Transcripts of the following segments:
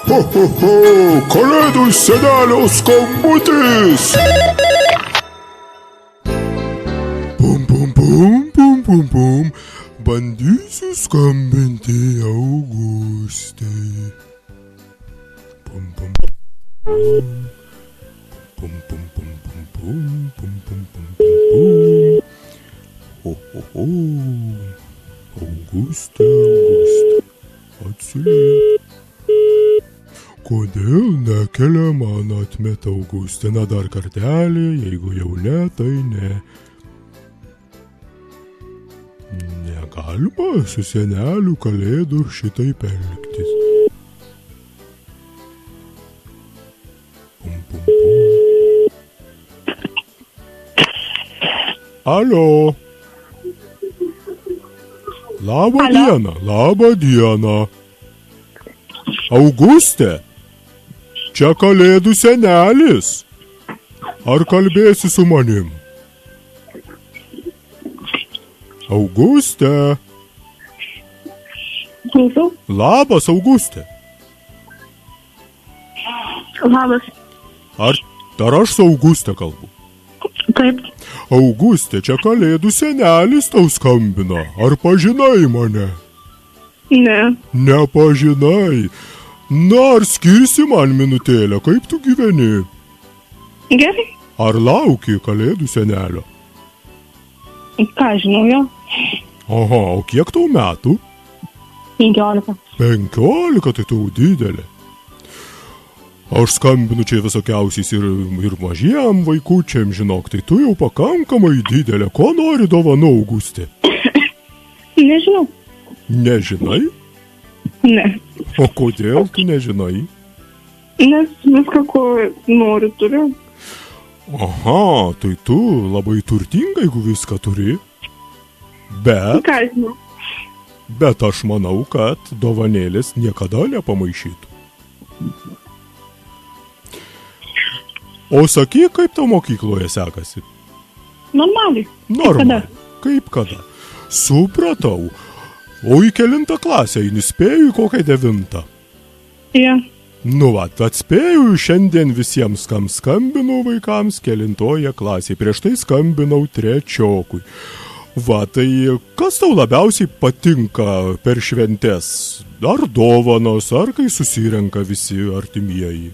Ho, Kalėdų senelio skambutis! Pum. Bandysiu skambinti Augustai. Pum. Ho. Auguste, atsiliep. Kodėl nekelia man atmeta Augustina dar kartelį, jeigu jau ne, tai ne. Negalima su seneliu Kalėdų šitaip elgtis. Pum. Alio. Labą dieną. Auguste, čia Kalėdų senelis. Ar kalbėsi su manim? Auguste. Klausau. Labas, Auguste. Labas. Ar aš su Auguste kalbu? Taip. Auguste, čia Kalėdų senelis tau skambina. Ar pažinai mane? Ne. Nepažinai. Na, ar skirsi man minutėlę, kaip tu gyveni? Gerai. Ar lauki Kalėdų senelio? Ką žinau jo? Aha, o kiek tau metų? 15. 15, tai tau didelė. Aš skambinu čia visokiausiais ir mažiem vaikučiam, žinok, tai tu jau pakankamai didelė. Ko nori dovanų, Auguste? Nežinau. Nežinai? Ne. O kodėl tu nežinai? Nes viską, ko noriu, turiu. Aha, tai tu labai turtinga, jeigu viską turi. Ką žinau? Bet aš manau, kad dovanėlės niekada nepamaišytų. O sakyk, kaip tau mokykloje sekasi? Normaliai. Normaliai. Kaip kada? Supratau. O į kelintą klasę eini, spėju į kokią 9? Ja. Nu va, atspėju šiandien visiems, kam skambinau vaikams kelintoje klasėje. Prieš tai skambinau trečiokui. Va, tai kas tau labiausiai patinka per šventes? Ar dovanos, ar kai susirenka visi artimieji?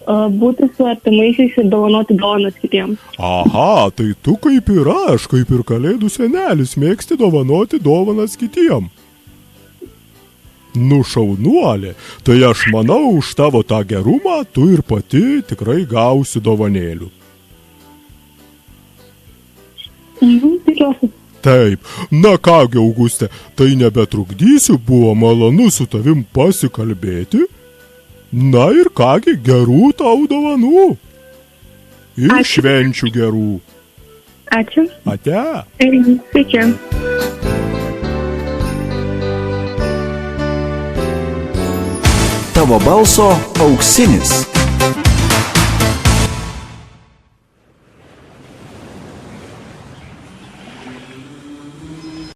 Būti su artimaisiais ir dovanoti dovanas kitiems. Aha, tai tu kaip ir aš, kaip ir Kalėdų senelis, mėgsti dovanoti dovanas kitiem. Nu, šaunuolė, tai aš manau, už tavo tą gerumą tu ir pati tikrai gausi dovanėlių. Tikiuosi. Taip, na kągi, Auguste, tai nebetrukdysiu, buvo malonu su tavim pasikalbėti. Na ir kągi, gerų tau dovanų. Ir Ačiū. švenčių gerų. Ačiū. Ate. Sveiki. Tavo balso auksinis.